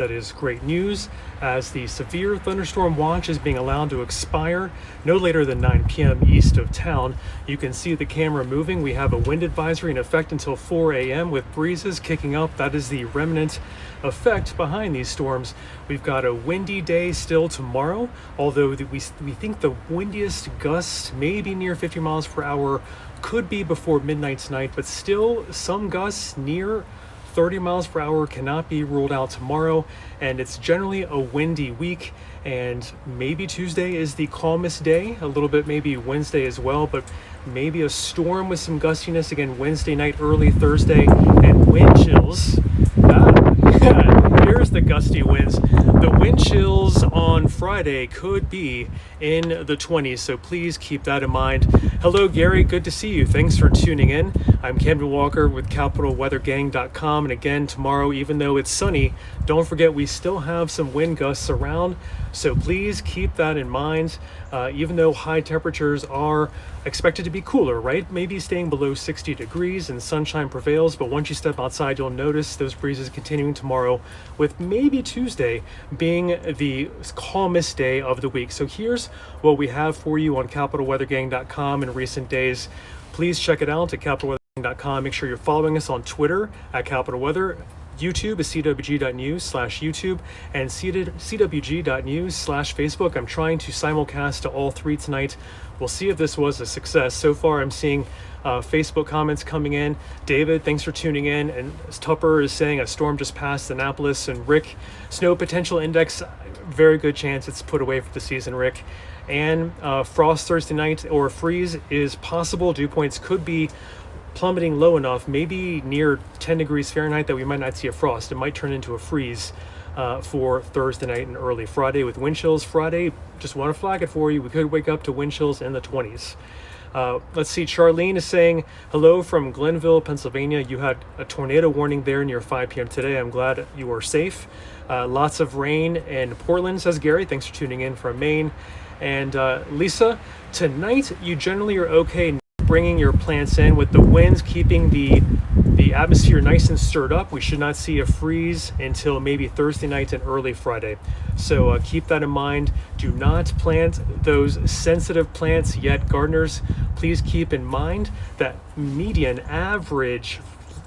That is great news, as the severe thunderstorm watch is being allowed to expire no later than 9 p.m. east of town. You can see the camera moving. We have a wind advisory in effect until 4 a.m. with breezes kicking up. That is the remnant effect behind these storms. We've got a windy day still tomorrow, although we think the windiest gusts may be near 50 miles per hour, could be before midnight tonight, but still some gusts near 30 miles per hour cannot be ruled out tomorrow, and it's generally a windy week, and maybe Tuesday is the calmest day, a little bit maybe Wednesday as well, but maybe a storm with some gustiness again Wednesday night, early Thursday, and wind chills. Here's the gusty winds. The wind chills on Friday could be in the 20s, so please keep that in mind. Hello, Gary. Good to see you. Thanks for tuning in. I'm Camden Walker with CapitalWeatherGang.com, and again, tomorrow, even though it's sunny, don't forget we still have some wind gusts around, so please keep that in mind. Even though high temperatures are expected to be cooler, right? Maybe staying below 60 degrees and sunshine prevails, but once you step outside, you'll notice those breezes continuing tomorrow, with maybe Tuesday being the calmest day of the week. So here's what we have for you on CapitalWeatherGang.com in recent days. Please check it out at CapitalWeatherGang.com. Make sure you're following us on Twitter at Capital Weather. YouTube is CWG.news/YouTube and CWG.news/Facebook. I'm trying to simulcast to all three tonight. We'll see if this was a success. So far, I'm seeing Facebook comments coming in. David, thanks for tuning in. And Tupper is saying a storm just passed Annapolis. And Rick, snow potential index, very good chance it's put away for the season, Rick. And frost Thursday night or freeze is possible. Dew points could be plummeting low enough, maybe near 10 degrees Fahrenheit, that we might not see a frost. It might turn into a freeze for Thursday night and early Friday with wind chills. Friday, just want to flag it for you, we could wake up to wind chills in the 20s. Let's see, Charlene is saying, hello from Glenville, Pennsylvania. You had a tornado warning there near 5 p.m. today. I'm glad you are safe. Lots of rain in Portland, says Gary. Thanks for tuning in from Maine. And Lisa, tonight you generally are okay bringing your plants in with the winds keeping the atmosphere nice and stirred up. We should not see a freeze until maybe Thursday night and early Friday. So keep that in mind. Do not plant those sensitive plants yet. Gardeners, please keep in mind that median average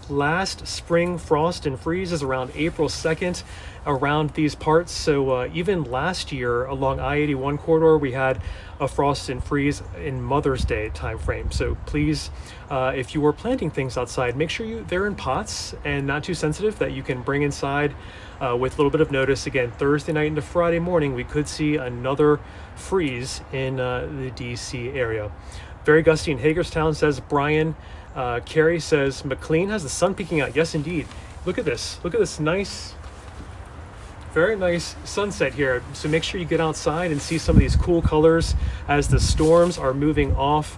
last spring frost and freeze is around April 2nd around these parts. So even last year along I-81 corridor, we had a frost and freeze in Mother's Day timeframe. So please, if you are planting things outside, make sure they're in pots and not too sensitive, that you can bring inside with a little bit of notice. Again, Thursday night into Friday morning, we could see another freeze in the DC area. Very gusty in Hagerstown, says Brian. Carrie says McLean has the sun peeking out. Yes, indeed. Look at this. Look at this nice, very nice sunset here. So make sure you get outside and see some of these cool colors as the storms are moving off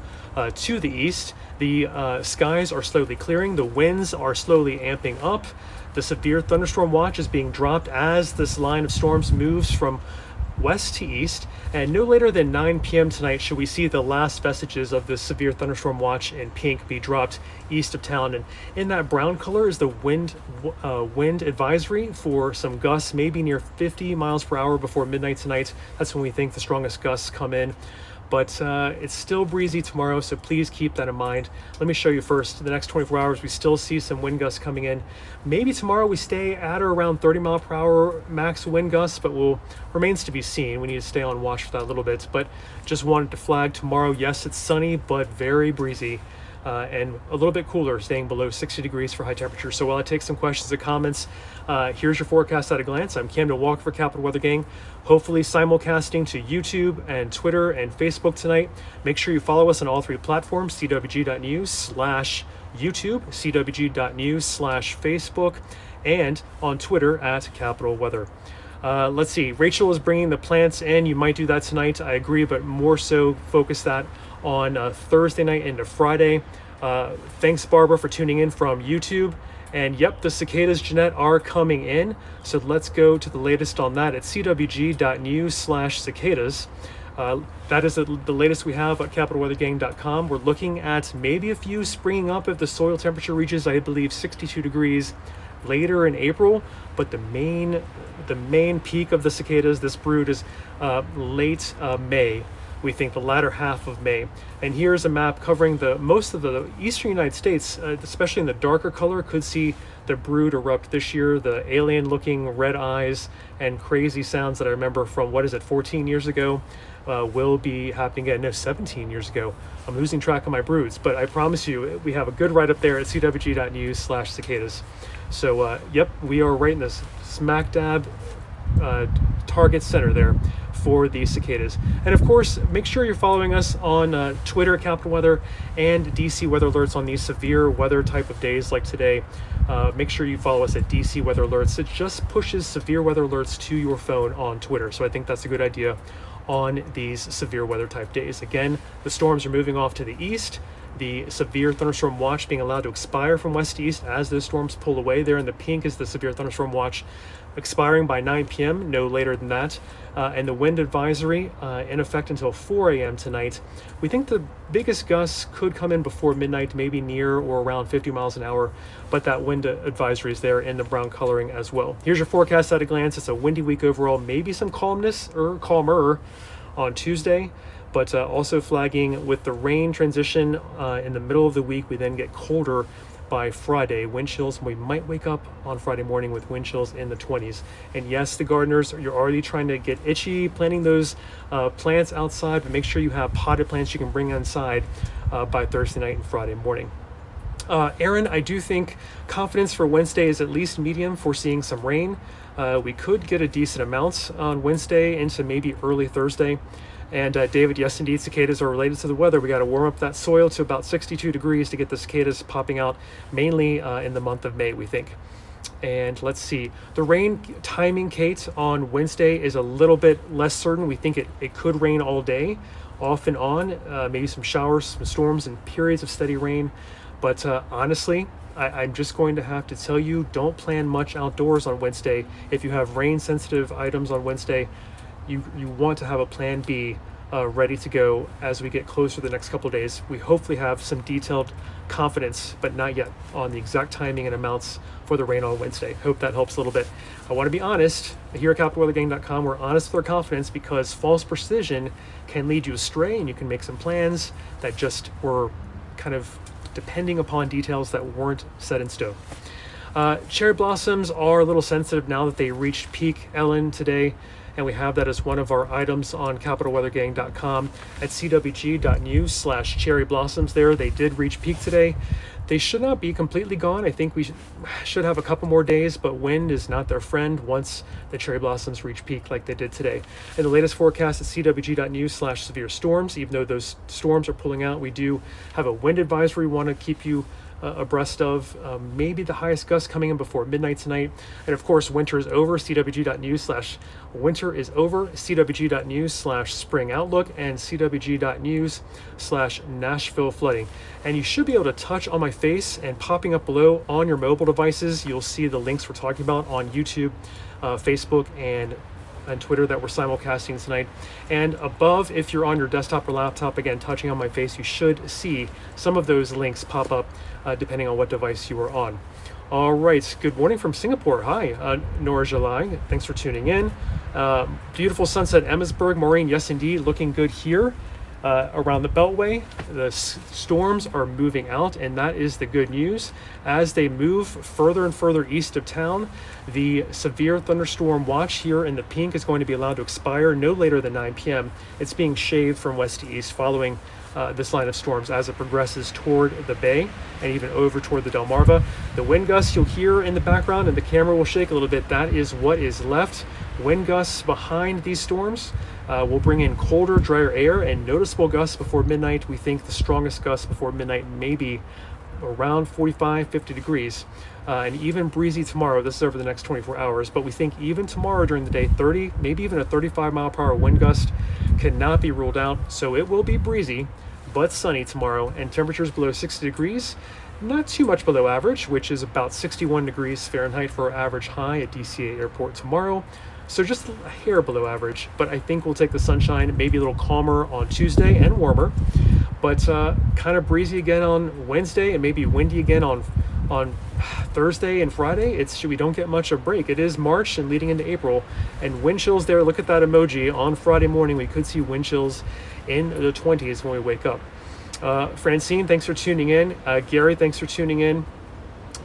to the east. The skies are slowly clearing. The winds are slowly amping up. The severe thunderstorm watch is being dropped as this line of storms moves from west to east, and no later than 9 p.m. tonight should we see the last vestiges of the severe thunderstorm watch in pink be dropped east of town. And in that brown color is the wind advisory for some gusts, maybe near 50 miles per hour before midnight tonight. That's when we think the strongest gusts come in. But it's still breezy tomorrow, so please keep that in mind. Let me show you first. The next 24 hours, we still see some wind gusts coming in. Maybe tomorrow we stay at or around 30 mile per hour max wind gusts, but remains to be seen. We need to stay on watch for that a little bit. But just wanted to flag tomorrow, yes, it's sunny, but very breezy. And a little bit cooler, staying below 60 degrees for high temperature. So while I take some questions and comments, here's your forecast at a glance. I'm Camden Walker for Capital Weather Gang, hopefully simulcasting to YouTube and Twitter and Facebook tonight. Make sure you follow us on all three platforms, CWG.news/YouTube, CWG.news/Facebook, and on Twitter at Capital Weather. Let's see, Rachel is bringing the plants in. You might do that tonight, I agree, but more so focus that on Thursday night into Friday. Thanks, Barbara, for tuning in from YouTube. And yep, the cicadas, Jeanette, are coming in. So let's go to the latest on that at CWG.news/cicadas. That is the latest we have at CapitalWeatherGang.com. We're looking at maybe a few springing up if the soil temperature reaches, I believe, 62 degrees later in April, but the main peak of the cicadas, this brood, is late May. We think the latter half of May. And here's a map covering most of the eastern United States, especially in the darker color. Could see the brood erupt this year. The alien looking red eyes and crazy sounds that I remember from, 14 years ago, will be happening again. No, 17 years ago. I'm losing track of my broods, but I promise you we have a good write-up there at CWG.news/cicadas. So yep, we are right in this smack dab target center there for the cicadas. And of course, make sure you're following us on Twitter, Capital Weather, and DC Weather Alerts on these severe weather type of days like today. Make sure you follow us at DC Weather Alerts. It just pushes severe weather alerts to your phone on Twitter. So I think that's a good idea on these severe weather type days. Again, the storms are moving off to the east. The severe thunderstorm watch being allowed to expire from west to east as those storms pull away. There in the pink is the severe thunderstorm watch expiring by 9 p.m., no later than that. And the wind advisory in effect until 4 a.m. tonight. We think the biggest gusts could come in before midnight, maybe near or around 50 miles an hour, but that wind advisory is there in the brown coloring as well. Here's your forecast at a glance. It's a windy week overall, maybe some calmness or calmer on Tuesday, but also flagging with the rain transition in the middle of the week. We then get colder by Friday. Wind chills, we might wake up on Friday morning with wind chills in the 20s. And yes, the gardeners, you're already trying to get itchy planting those plants outside, but make sure you have potted plants you can bring inside by Thursday night and Friday morning. Aaron, I do think confidence for Wednesday is at least medium, foreseeing some rain. We could get a decent amount on Wednesday into maybe early Thursday. And David, yes, indeed, cicadas are related to the weather. We got to warm up that soil to about 62 degrees to get the cicadas popping out, mainly in the month of May, we think. And let's see, the rain timing, Kate, on Wednesday is a little bit less certain. We think it could rain all day, off and on, maybe some showers, some storms, and periods of steady rain. But honestly, I'm just going to have to tell you, don't plan much outdoors on Wednesday. If you have rain-sensitive items on Wednesday, you want to have a plan B ready to go as we get closer the next couple of days. We hopefully have some detailed confidence, but not yet, on the exact timing and amounts for the rain on Wednesday. Hope that helps a little bit. I want to be honest. Here at CapitalWeatherGang.com, we're honest with our confidence because false precision can lead you astray, and you can make some plans that just were kind of depending upon details that weren't set in stone. Cherry blossoms are a little sensitive now that they reached peak, Ellen, today. And we have that as one of our items on CapitalWeatherGang.com at CWG.news/CherryBlossoms there. They did reach peak today. They should not be completely gone. I think we should have a couple more days, but wind is not their friend once the cherry blossoms reach peak like they did today. In the latest forecast at CWG.news/SevereStorms, even though those storms are pulling out, we do have a wind advisory we want to keep you abreast of. Maybe the highest gust coming in before midnight tonight. And of course, winter is over. CWG.news/winter-is-over, CWG.news/SpringOutlook, and CWG.news/NashvilleFlooding. And you should be able to touch on my face, and popping up below on your mobile devices, you'll see the links we're talking about on YouTube, Facebook, and Twitter that we're simulcasting tonight. And above, if you're on your desktop or laptop, again, touching on my face, you should see some of those links pop up depending on what device you are on. All right, good morning from Singapore. Hi, Nora Jalai. Thanks for tuning in. Beautiful sunset, Emmitsburg. Maureen, yes, indeed, looking good here. Around the Beltway, the storms are moving out, and that is the good news. As they move further and further east of town, the severe thunderstorm watch here in the pink is going to be allowed to expire no later than 9 p.m. It's being shaved from west to east following this line of storms as it progresses toward the bay and even over toward the Delmarva. The wind gusts you'll hear in the background, and the camera will shake a little bit. That is what is left. Wind gusts behind these storms will bring in colder, drier air and noticeable gusts before midnight. We think the strongest gusts before midnight may be around 45, 50 degrees. And even breezy tomorrow. This is over the next 24 hours, but we think even tomorrow during the day, 30, maybe even a 35 mile per hour wind gust cannot be ruled out. So it will be breezy, but sunny tomorrow, and temperatures below 60 degrees. Not too much below average, which is about 61 degrees Fahrenheit for our average high at DCA Airport tomorrow. So just a hair below average, but I think we'll take the sunshine, maybe a little calmer on Tuesday and warmer, but kind of breezy again on Wednesday and maybe windy again on on Thursday and Friday, we don't get much of a break. It is March and leading into April, and wind chills there. Look at that emoji. On Friday morning, we could see wind chills in the 20s when we wake up. Francine, thanks for tuning in. Gary, thanks for tuning in.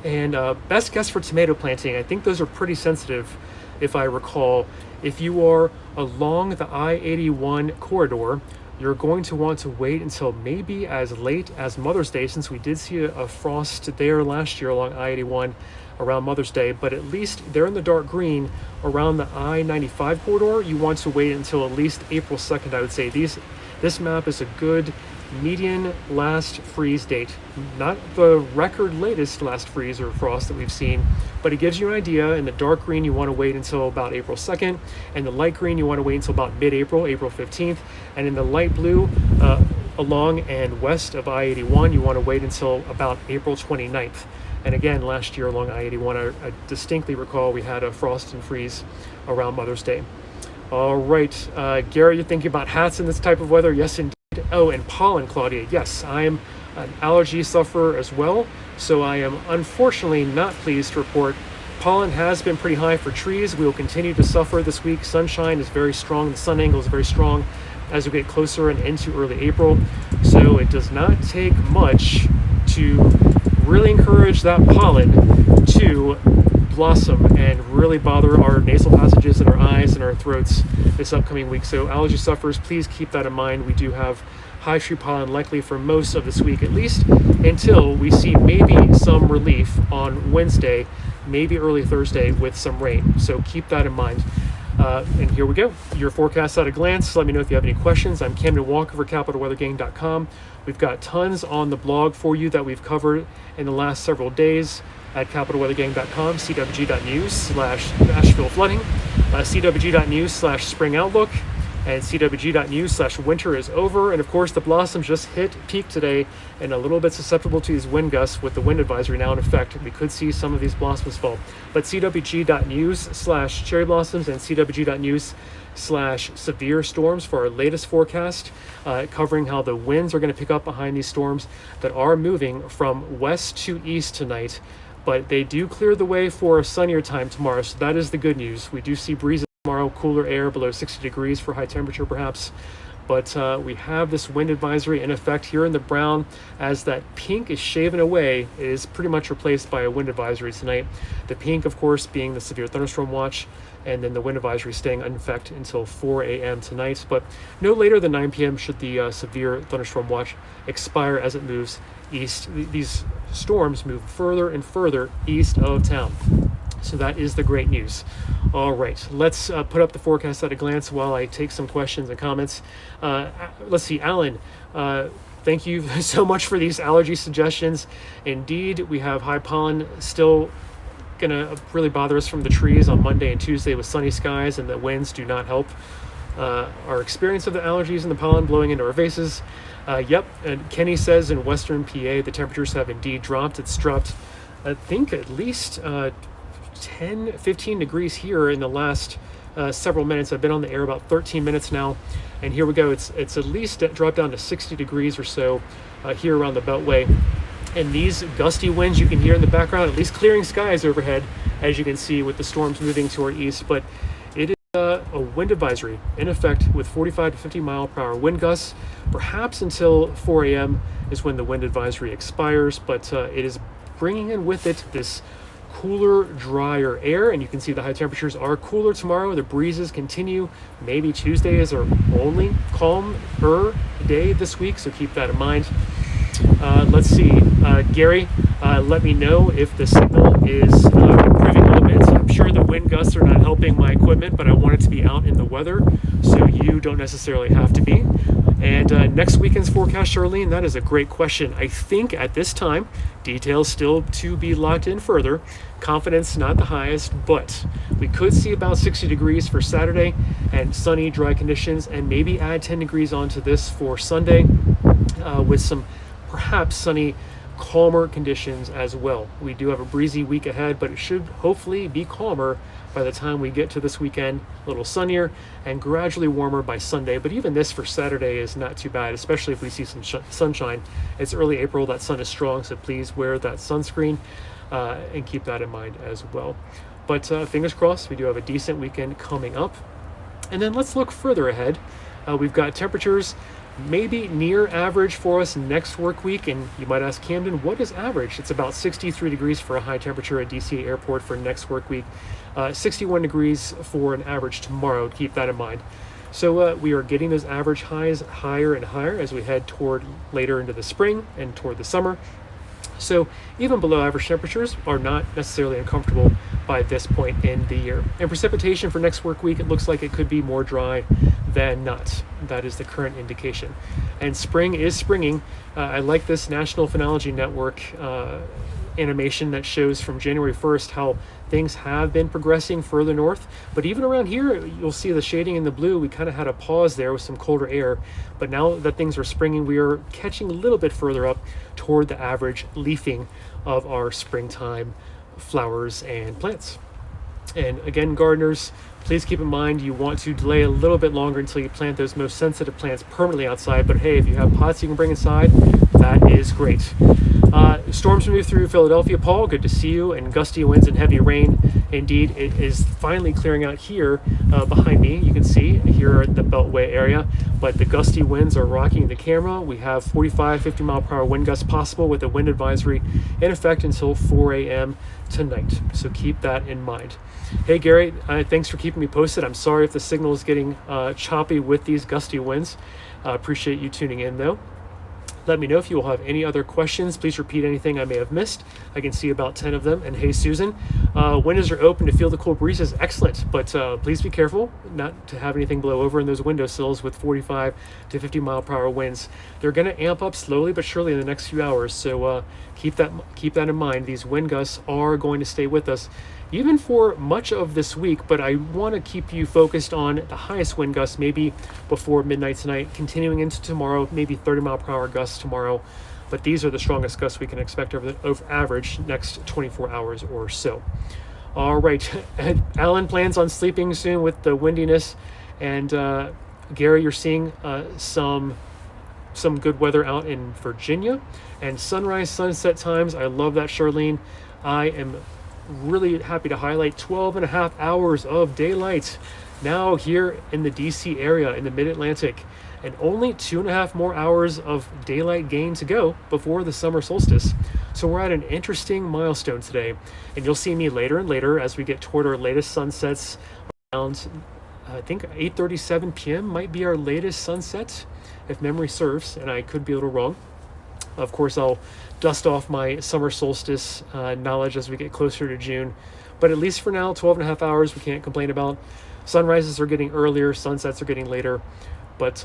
And best guess for tomato planting. I think those are pretty sensitive, if I recall. If you are along the I-81 corridor, you're going to want to wait until maybe as late as Mother's Day, since we did see a frost there last year along I-81 around Mother's Day, but at least they're in the dark green around the I-95 corridor. You want to wait until at least April 2nd, I would say. This map is a good median last freeze date, not the record latest last freeze or frost that we've seen, but it gives you an idea. In the dark green, you want to wait until about April 2nd, and the light green, you want to wait until about mid-April, April 15th, and in the light blue, along and west of I-81, you want to wait until about April 29th. And again, last year along I-81, I distinctly recall we had a frost and freeze around Mother's Day. All right, Gary, you're thinking about hats in this type of weather? Yes, indeed. Oh, and pollen, Claudia. Yes, I am an allergy sufferer as well, so I am unfortunately not pleased to report pollen has been pretty high for trees. We will continue to suffer this week. Sunshine is very strong. The sun angle is very strong as we get closer and into early April. So it does not take much to really encourage that pollen to blossom and really bother our nasal passages and our eyes and our throats this upcoming week. So allergy sufferers, please keep that in mind. We do have high tree pollen likely for most of this week, at least until we see maybe some relief on Wednesday, maybe early Thursday with some rain. So keep that in mind. And here we go. Your forecast at a glance. Let me know if you have any questions. I'm Camden Walker for CapitalWeatherGang.com. We've got tons on the blog for you that we've covered in the last several days at CapitalWeatherGang.com, CWG.news/NashvilleFlooding, CWG.news/SpringOutlook, and CWG.news/WinterIsOver. And of course, the blossoms just hit peak today and a little bit susceptible to these wind gusts with the wind advisory now in effect. We could see some of these blossoms fall. But CWG.news/CherryBlossoms and CWG.news/SevereStorms for our latest forecast, covering how the winds are going to pick up behind these storms that are moving from west to east tonight. But they do clear the way for a sunnier time tomorrow, so that is the good news. We do see breezes tomorrow, cooler air below 60 degrees for high temperature perhaps. But we have this wind advisory in effect here in the brown. As that pink is shaven away, it is pretty much replaced by a wind advisory tonight. The pink, of course, being the severe thunderstorm watch, and then the wind advisory staying in effect until 4 a.m. tonight. But no later than 9 p.m. should the severe thunderstorm watch expire as it moves east. These storms move further and further east of town. So that is the great news. All right, let's put up the forecast at a glance while I take some questions and comments. Let's see, Alan, thank you so much for these allergy suggestions. Indeed, we have high pollen still gonna really bother us from the trees on Monday and Tuesday with sunny skies, and the winds do not help our experience of the allergies and the pollen blowing into our faces. Yep, and Kenny says in Western PA, the temperatures have indeed dropped. It's dropped, I think, at least 10, 15 degrees here in the last several minutes. I've been on the air about 13 minutes now, and here we go. It's at least dropped down to 60 degrees or so here around the Beltway. And these gusty winds you can hear in the background, at least clearing skies overhead, as you can see with the storms moving to our east. But it is a wind advisory in effect with 45 to 50 mile per hour wind gusts. Perhaps until 4 a.m. is when the wind advisory expires, but it is bringing in with it this cooler, drier air, and you can see the high temperatures are cooler tomorrow. The breezes continue. Maybe Tuesday is our only calmer day this week, so keep that in mind. Let's see, Gary, let me know if the signal is improving a little bit. I'm sure the wind gusts are not helping my equipment, but I want it to be out in the weather, so you don't necessarily have to be. And next weekend's forecast, Charlene, that is a great question. I think at this time, details still to be locked in further. Confidence not the highest, but we could see about 60 degrees for Saturday and sunny, dry conditions, and maybe add 10 degrees onto this for Sunday with some perhaps sunny, calmer conditions as well. We do have a breezy week ahead, but it should hopefully be calmer by the time we get to this weekend. A little sunnier and gradually warmer by Sunday, but even this for Saturday is not too bad, especially if we see some sunshine. It's early April, that sun is strong, so please wear that sunscreen and keep that in mind as well. But fingers crossed, we do have a decent weekend coming up. And then let's look further ahead. We've got temperatures maybe near average for us next work week. And you might ask, Camden, what is average? It's about 63 degrees for a high temperature at DCA Airport for next work week. 61 degrees for an average tomorrow. Keep that in mind. So we are getting those average highs higher and higher as we head toward later into the spring and toward the summer. So even below average temperatures are not necessarily uncomfortable by this point in the year. And precipitation for next work week, it looks like it could be more dry than not. That is the current indication. And spring is springing. I like this National Phenology Network animation that shows from January 1st how things have been progressing further north. But even around here, you'll see the shading in the blue. We kind of had a pause there with some colder air. But now that things are springing, we are catching a little bit further up toward the average leafing of our springtime flowers and plants. And again, gardeners, please keep in mind you want to delay a little bit longer until you plant those most sensitive plants permanently outside. But hey, if you have pots you can bring inside, that is great. Storms move through Philadelphia, Paul. Good to see you. And gusty winds and heavy rain. Indeed, it is finally clearing out here behind me. You can see here at the Beltway area. But the gusty winds are rocking the camera. We have 45, 50 mile per hour wind gusts possible with a wind advisory in effect until 4 a.m. tonight. So keep that in mind. Hey, Gary, thanks for keeping me posted. I'm sorry if the signal is getting choppy with these gusty winds. Appreciate you tuning in, though. Let me know if you will have any other questions. Please repeat anything I may have missed. I can see about 10 of them. And hey, Susan, windows are open to feel the cool breezes. Excellent. But please be careful not to have anything blow over in those windowsills with 45 to 50 mile per hour winds. They're going to amp up slowly but surely in the next few hours. So keep that in mind. These wind gusts are going to stay with us even for much of this week, but I want to keep you focused on the highest wind gusts maybe before midnight tonight, continuing into tomorrow, maybe 30 mile per hour gusts tomorrow. But these are the strongest gusts we can expect over average next 24 hours or so. All right, Alan plans on sleeping soon with the windiness. And Gary, you're seeing some good weather out in Virginia. And sunrise, sunset times, I love that, Charlene. I am really happy to highlight 12 and a half hours of daylight now here in the DC area in the mid-Atlantic, and only 2.5 more hours of daylight gain to go before the summer solstice. So we're at an interesting milestone today, and you'll see me later and later as we get toward our latest sunsets around I think 8:37 p.m. might be our latest sunset if memory serves, and I could be a little wrong. Of course, I'll dust off my summer solstice knowledge as we get closer to June. But at least for now, 12 and a half hours, we can't complain about. Sunrises are getting earlier, sunsets are getting later, but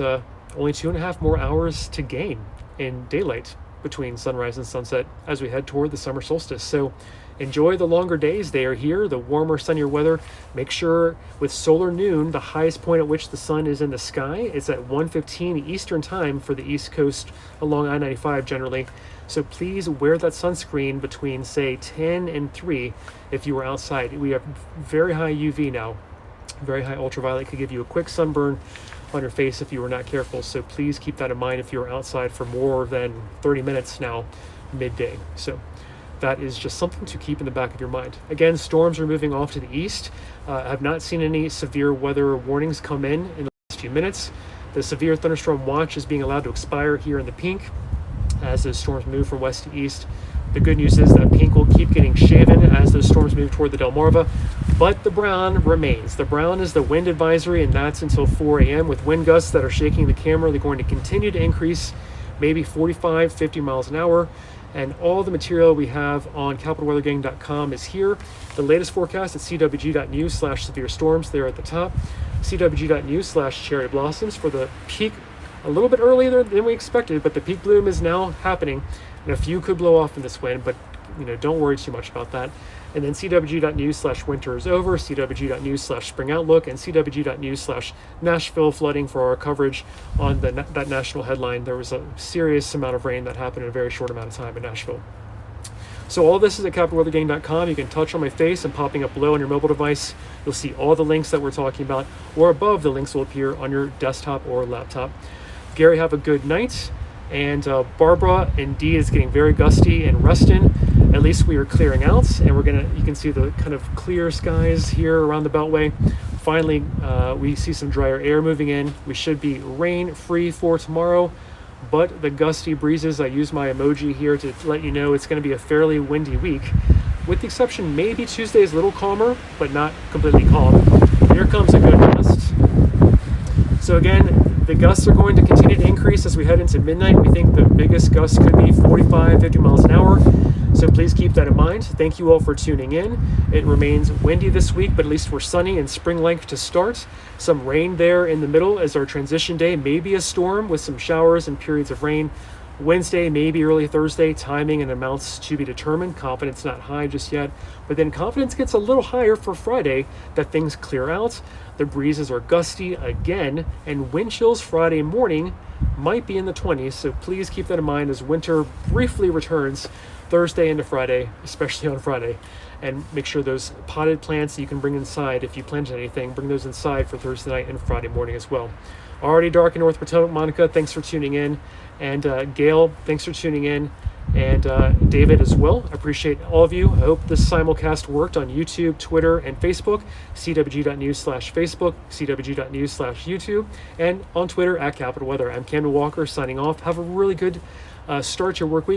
only 2.5 more hours to gain in daylight between sunrise and sunset as we head toward the summer solstice. So enjoy the longer days. They are here, the warmer, sunnier weather. Make sure with solar noon, the highest point at which the sun is in the sky is at 1:15 Eastern time for the East Coast along I-95 generally. So please wear that sunscreen between, say, 10 and 3 if you are outside. We have very high UV now. Very high ultraviolet could give you a quick sunburn on your face if you were not careful. So please keep that in mind if you're outside for more than 30 minutes now, midday. So that is just something to keep in the back of your mind. Again, storms are moving off to the east. I have not seen any severe weather warnings come in the last few minutes. The severe thunderstorm watch is being allowed to expire here in the pink as those storms move from west to east. The good news is that pink will keep getting shaven as those storms move toward the Delmarva, but the brown remains. The brown is the wind advisory, and that's until 4 a.m. with wind gusts that are shaking the camera. They're going to continue to increase, maybe 45, 50 miles an hour. And all the material we have on capitalweathergang.com is here. The latest forecast at CWG.news/SevereStorms there at the top. CWG.news/CherryBlossoms for the peak a little bit earlier than we expected, but the peak bloom is now happening. And a few could blow off in this wind, but don't worry too much about that. And then CWG.news/WinterIsOver, CWG.news/SpringOutlook, and CWG.news/Nashville Flooding for our coverage on that national headline. There was a serious amount of rain that happened in a very short amount of time in Nashville. So all of this is at CapitalWeatherGang.com. You can touch on my face and popping up below on your mobile device. You'll see all the links that we're talking about, or above the links will appear on your desktop or laptop. Gary, have a good night. And Barbara, indeed, is getting very gusty in Reston. At least we are clearing out, and you can see the kind of clear skies here around the Beltway. Finally, we see some drier air moving in. We should be rain free for tomorrow, but the gusty breezes, I use my emoji here to let you know it's going to be a fairly windy week, with the exception maybe Tuesday is a little calmer, but not completely calm. Here comes a good gust. So again, the gusts are going to continue to increase as we head into midnight. We think the biggest gusts could be 45, 50 miles an hour. So please keep that in mind. Thank you all for tuning in. It remains windy this week, but at least we're sunny and spring-like to start. Some rain there in the middle as our transition day. Maybe a storm with some showers and periods of rain. Wednesday, maybe early Thursday, timing and amounts to be determined. Confidence not high just yet, but then confidence gets a little higher for Friday that things clear out. The breezes are gusty again, and wind chills Friday morning might be in the 20s, so please keep that in mind as winter briefly returns Thursday into Friday, especially on Friday. And make sure those potted plants that you can bring inside, if you planted anything, bring those inside for Thursday night and Friday morning as well. Already dark in North Potomac. Monica, thanks for tuning in. And Gail, thanks for tuning in. And David as well. I appreciate all of you. I hope this simulcast worked on YouTube, Twitter, and Facebook. CWG.news/Facebook, CWG.news/YouTube, and on Twitter at Capital Weather. I'm Camden Walker signing off. Have a really good start to your work week.